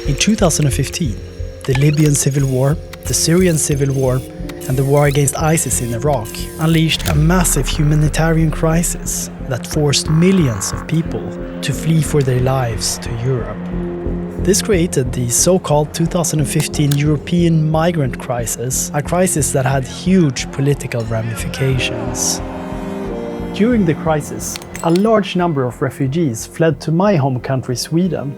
In 2015, the Libyan civil war, the Syrian civil war, and the war against ISIS in Iraq unleashed a massive humanitarian crisis that forced millions of people to flee for their lives to Europe. This created the so-called 2015 European migrant crisis, a crisis that had huge political ramifications. During the crisis, a large number of refugees fled to my home country, Sweden.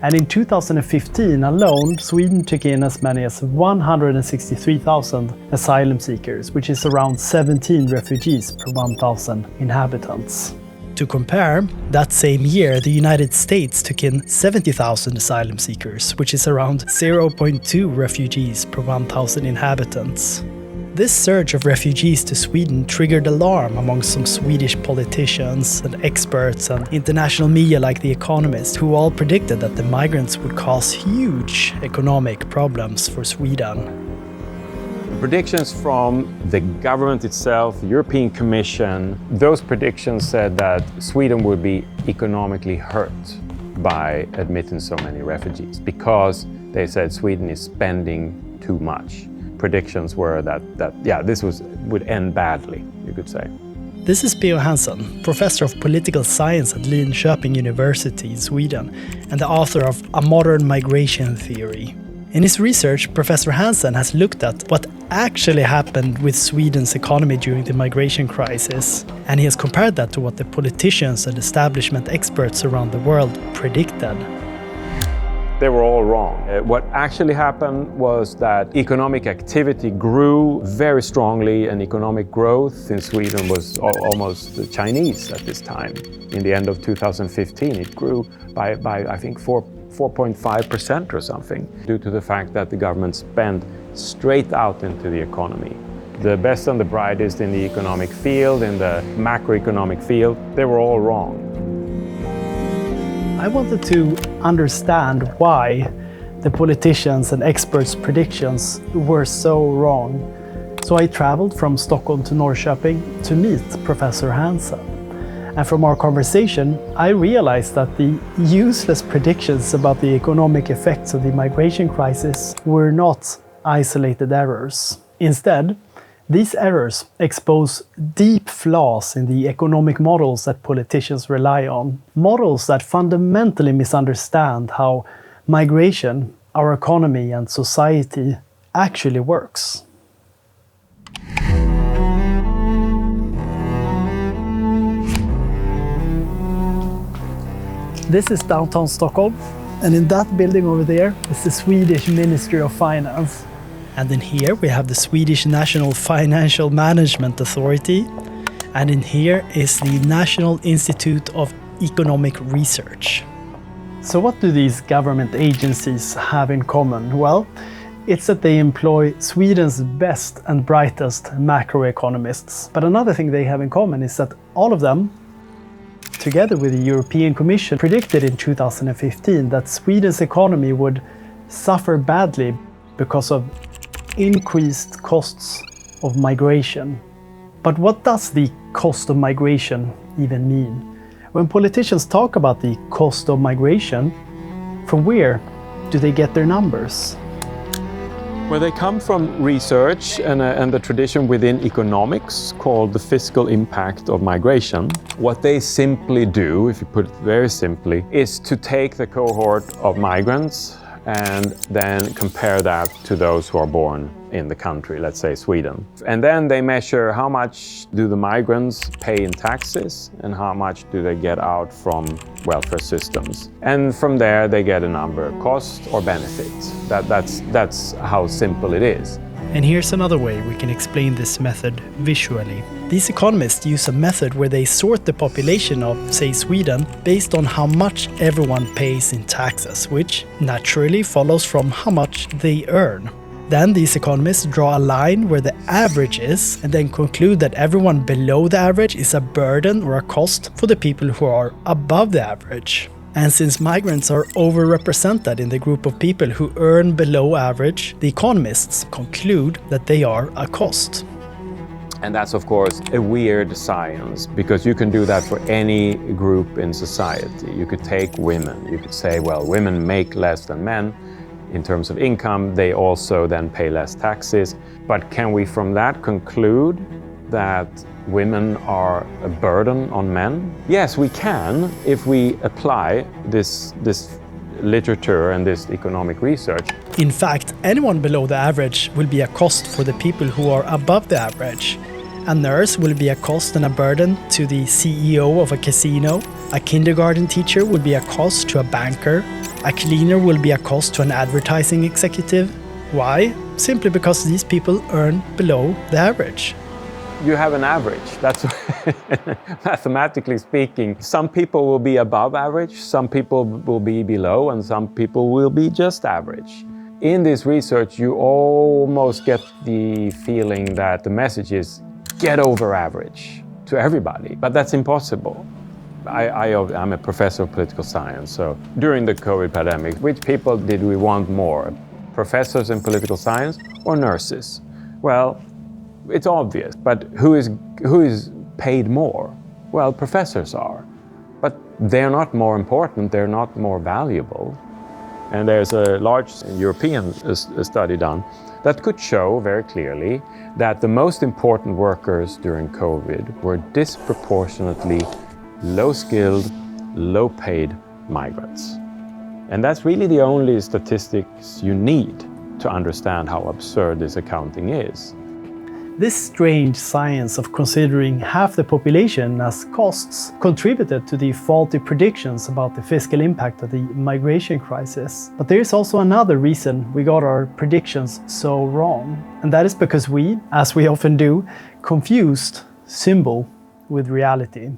And in 2015 alone, Sweden took in as many as 163,000 asylum seekers, which is around 17 refugees per 1,000 inhabitants. To compare, that same year, the United States took in 70,000 asylum seekers, which is around 0.2 refugees per 1,000 inhabitants. This surge of refugees to Sweden triggered alarm among some Swedish politicians and experts and international media like The Economist, who all predicted that the migrants would cause huge economic problems for Sweden. Predictions from the government itself, the European Commission, those predictions said that Sweden would be economically hurt by admitting so many refugees because they said Sweden is spending too much. Predictions were that this would end badly, you could say. This is P.O. Hansen, professor of political science at Linköping University in Sweden and the author of A Modern Migration Theory. In his research, Professor Hansen has looked at what actually happened with Sweden's economy during the migration crisis, and he has compared that to what the politicians and establishment experts around the world predicted. They were all wrong. What actually happened was that economic activity grew very strongly, and economic growth in Sweden was almost Chinese at this time. In the end of 2015, it grew by I think 4.5% or something, due to the fact that the government spent straight out into the economy. The best and the brightest in the economic field, in the macroeconomic field, they were all wrong. I wanted to understand why the politicians and experts' predictions were so wrong. So I traveled from Stockholm to Norrköping to meet Professor Hansen. And from our conversation, I realized that the useless predictions about the economic effects of the migration crisis were not isolated errors. Instead, these errors expose deep flaws in the economic models that politicians rely on. Models that fundamentally misunderstand how migration, our economy and society actually works. This is downtown Stockholm, and in that building over there is the Swedish Ministry of Finance. And in here we have the Swedish National Financial Management Authority, and in here is the National Institute of Economic Research. So what do these government agencies have in common? Well, it's that they employ Sweden's best and brightest macroeconomists. But another thing they have in common is that all of them, together with the European Commission, predicted in 2015 that Sweden's economy would suffer badly because of increased costs of migration. But what does the cost of migration even mean? When politicians talk about the cost of migration, from where do they get their numbers? Well, they come from research and the tradition within economics called the fiscal impact of migration. What they simply do, if you put it very simply, is to take the cohort of migrants and then compare that to those who are born in the country, let's say Sweden. And then they measure how much do the migrants pay in taxes and how much do they get out from welfare systems. And from there they get a number, cost or benefit. That's how simple it is. And here's another way we can explain this method visually. These economists use a method where they sort the population of, say, Sweden based on how much everyone pays in taxes, which naturally follows from how much they earn. Then these economists draw a line where the average is and then conclude that everyone below the average is a burden or a cost for the people who are above the average. And since migrants are overrepresented in the group of people who earn below average, the economists conclude that they are a cost. And that's, of course, a weird science, because you can do that for any group in society. You could take women. You could say, well, women make less than men, in terms of income, they also then pay less taxes. But can we from that conclude that women are a burden on men? Yes, we can if we apply this literature and this economic research. In fact, anyone below the average will be a cost for the people who are above the average. A nurse will be a cost and a burden to the CEO of a casino. A kindergarten teacher will be a cost to a banker. A cleaner will be a cost to an advertising executive. Why? Simply because these people earn below the average. You have an average. That's mathematically speaking. Some people will be above average, some people will be below, and some people will be just average. In this research, you almost get the feeling that the message is get over average to everybody, but that's impossible. I'm a professor of political science, so during the COVID pandemic, which people did we want more? Professors in political science or nurses? Well, it's obvious, but who is paid more? Well, professors are, but they're not more important, they're not more valuable. And there's a large European study done that could show very clearly that the most important workers during COVID were disproportionately low-skilled, low-paid migrants. And that's really the only statistics you need to understand how absurd this accounting is. This strange science of considering half the population as costs contributed to the faulty predictions about the fiscal impact of the migration crisis. But there is also another reason we got our predictions so wrong. And that is because we, as we often do, confused symbol with reality.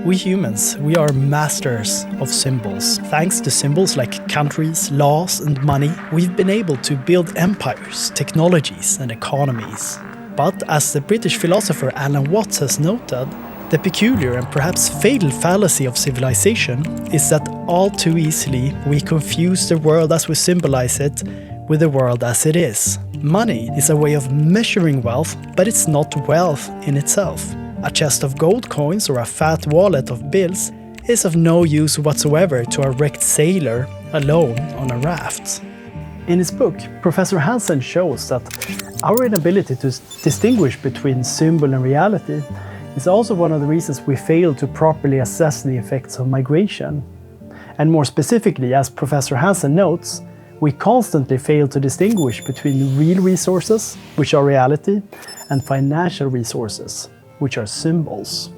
We humans, we are masters of symbols. Thanks to symbols like countries, laws, and money, we've been able to build empires, technologies, and economies. But as the British philosopher Alan Watts has noted, the peculiar and perhaps fatal fallacy of civilization is that all too easily we confuse the world as we symbolize it with the world as it is. Money is a way of measuring wealth, but it's not wealth in itself. A chest of gold coins or a fat wallet of bills is of no use whatsoever to a wrecked sailor alone on a raft. In his book, Professor Hansen shows that our inability to distinguish between symbol and reality is also one of the reasons we fail to properly assess the effects of migration. And more specifically, as Professor Hansen notes, we constantly fail to distinguish between real resources, which are reality, and financial resources, which are symbols.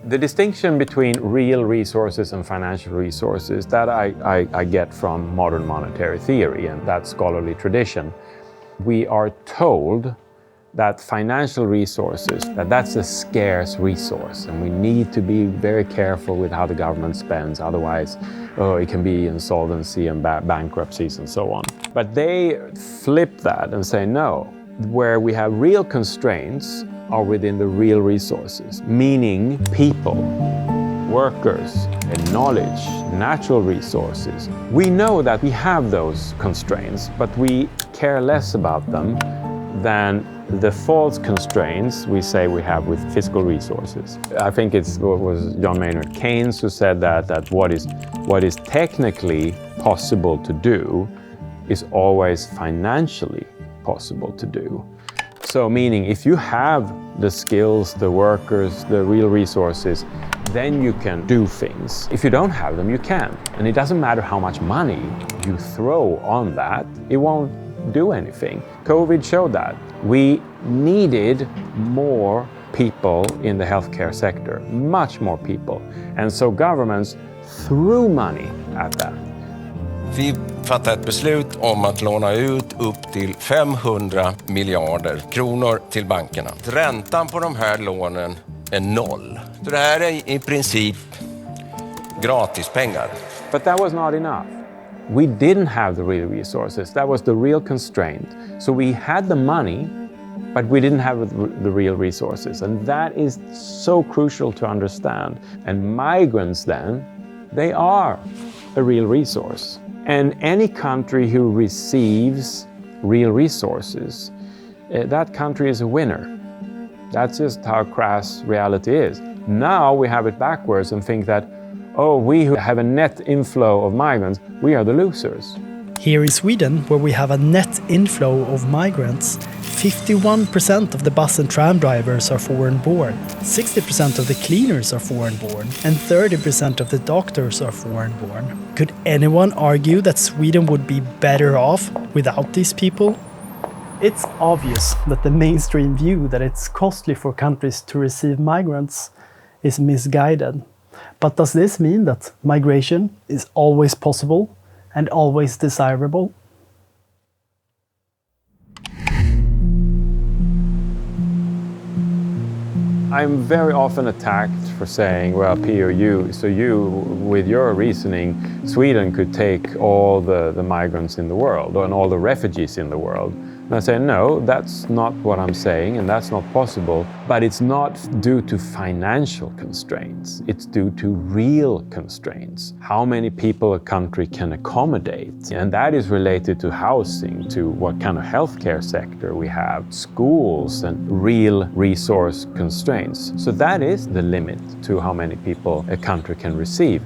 The distinction between real resources and financial resources that I get from modern monetary theory and that scholarly tradition. We are told that financial resources, that's a scarce resource and we need to be very careful with how the government spends, otherwise it can be insolvency and bankruptcies and so on. But they flip that and say no, where we have real constraints are within the real resources, meaning people, workers, and knowledge, natural resources. We know that we have those constraints, but we care less about them than the false constraints we say we have with fiscal resources. I think it was John Maynard Keynes who said that what is technically possible to do is always financially possible to do. So meaning if you have the skills, the workers, the real resources, then you can do things. If you don't have them, you can't. And it doesn't matter how much money you throw on that, it won't do anything. COVID showed that. We needed more people in the healthcare sector, much more people. And so governments threw money at that. Vi fattar ett beslut om att låna ut upp till 500 miljarder kronor till bankerna. Räntan på de här lånen är 0. Så det här är i princip gratis pengar. But that was not enough. We didn't have the real resources. That was the real constraint. So we had the money, but we didn't have the real resources. And that is so crucial to understand. And migrants then, they are a real resource. And any country who receives real resources, that country is a winner. That's just how crass reality is. Now we have it backwards and think that, oh, we who have a net inflow of migrants, we are the losers. Here in Sweden, where we have a net inflow of migrants, 51% of the bus and tram drivers are foreign-born, 60% of the cleaners are foreign-born, and 30% of the doctors are foreign-born. Could anyone argue that Sweden would be better off without these people? It's obvious that the mainstream view that it's costly for countries to receive migrants is misguided. But does this mean that migration is always possible and always desirable? I'm very often attacked for saying, well, POU, so you, with your reasoning, Sweden could take all the migrants in the world and all the refugees in the world. And I say, no, that's not what I'm saying, and that's not possible. But it's not due to financial constraints. It's due to real constraints. How many people a country can accommodate. And that is related to housing, to what kind of healthcare sector we have, schools, and real resource constraints. So that is the limit to how many people a country can receive.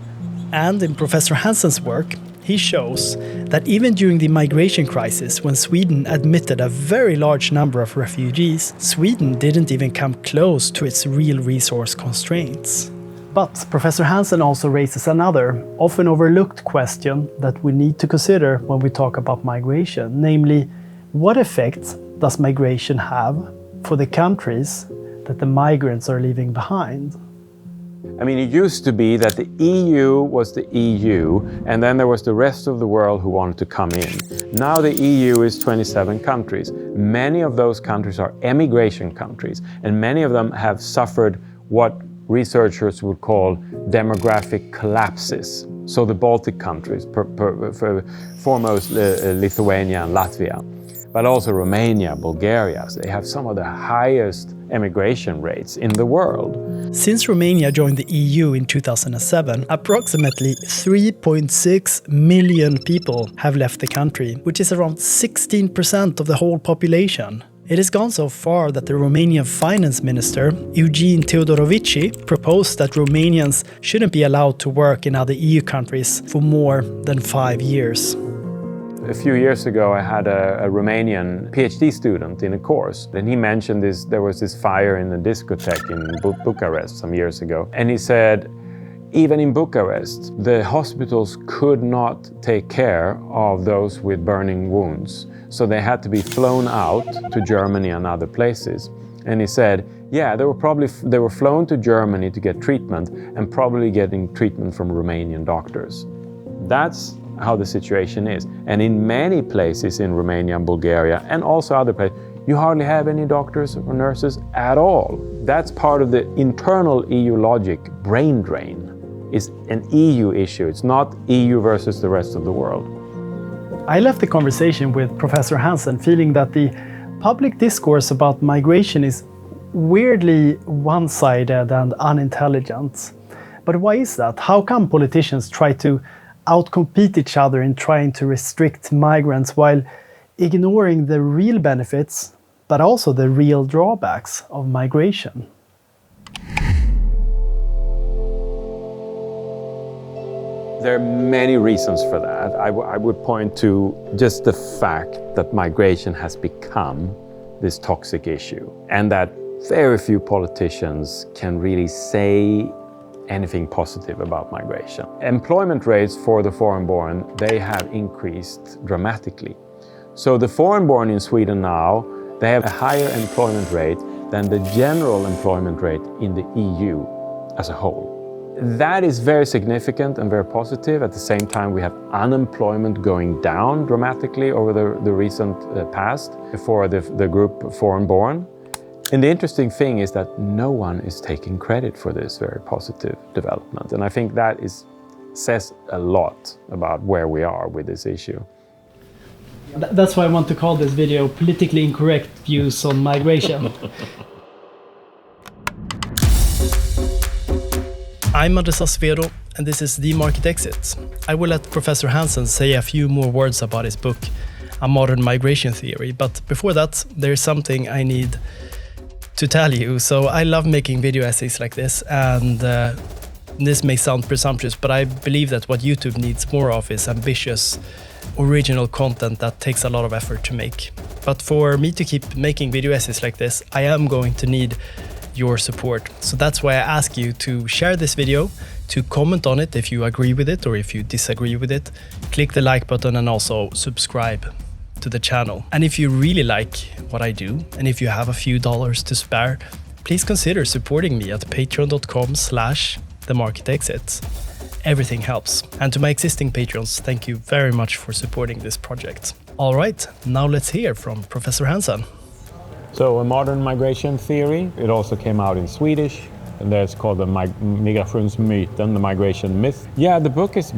And in Professor Hansen's work, he shows that even during the migration crisis, when Sweden admitted a very large number of refugees, Sweden didn't even come close to its real resource constraints. But Professor Hansen also raises another, often overlooked question that we need to consider when we talk about migration, namely, what effect does migration have for the countries that the migrants are leaving behind? I mean, it used to be that the EU was the EU, and then there was the rest of the world who wanted to come in. Now the EU is 27 countries. Many of those countries are emigration countries, and many of them have suffered what researchers would call demographic collapses. So the Baltic countries, foremost Lithuania and Latvia, but also Romania, Bulgaria, they have some of the highest emigration rates in the world. Since Romania joined the EU in 2007, approximately 3.6 million people have left the country, which is around 16% of the whole population. It has gone so far that the Romanian finance minister, Eugene Teodorovici, proposed that Romanians shouldn't be allowed to work in other EU countries for more than 5 years. A few years ago, I had a Romanian PhD student in a course, and he mentioned there was this fire in the discotheque in Bucharest some years ago. And he said, even in Bucharest, the hospitals could not take care of those with burning wounds. So they had to be flown out to Germany and other places. And he said, yeah, they were flown to Germany to get treatment, and probably getting treatment from Romanian doctors. That's how the situation is. And in many places in Romania and Bulgaria, and also other places, you hardly have any doctors or nurses at all. That's part of the internal EU logic. Brain drain is an EU issue. It's not EU versus the rest of the world. I left the conversation with Professor Hansen feeling that the public discourse about migration is weirdly one-sided and unintelligent. But why is that? How come politicians try to outcompete each other in trying to restrict migrants while ignoring the real benefits, but also the real drawbacks of migration? There are many reasons for that. I would point to just the fact that migration has become this toxic issue, and that very few politicians can really say anything positive about migration. Employment rates for the foreign-born, they have increased dramatically. So the foreign-born in Sweden now, they have a higher employment rate than the general employment rate in the EU as a whole. That is very significant and very positive. At the same time, we have unemployment going down dramatically over the recent past for the group foreign-born. And the interesting thing is that no one is taking credit for this very positive development. And I think that says a lot about where we are with this issue. That's why I want to call this video Politically Incorrect Views on Migration. I'm Andres Acevedo, and this is The Market Exit. I will let Professor Hansen say a few more words about his book, A Modern Migration Theory. But before that, there is something I need to tell you. So I love making video essays like this, and This may sound presumptuous, but I believe that what YouTube needs more of is ambitious, original content that takes a lot of effort to make. But for me to keep making video essays like this, I am going to need your support. So that's why I ask you to share this video, to comment on it if you agree with it or if you disagree with it. Click the like button and also subscribe to the channel. And if you really like what I do, and if you have a few dollars to spare, please consider supporting me at patreon.com/themarketexit. Everything helps. And to my existing patrons, thank you very much for supporting this project. All right, now let's hear from Professor Hansen. So a modern migration theory, it also came out in Swedish, and that's called the migrationsmyten, the migration myth. Yeah, the book is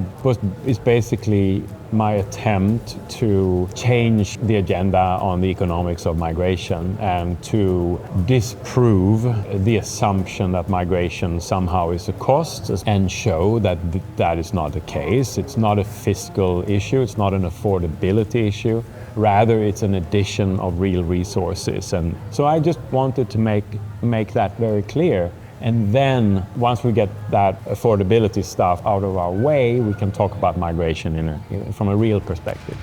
basically my attempt to change the agenda on the economics of migration and to disprove the assumption that migration somehow is a cost and show that that is not the case. It's not a fiscal issue, it's not an affordability issue. Rather, it's an addition of real resources. And so I just wanted to make that very clear. And then once we get that affordability stuff out of our way, we can talk about migration from a real perspective.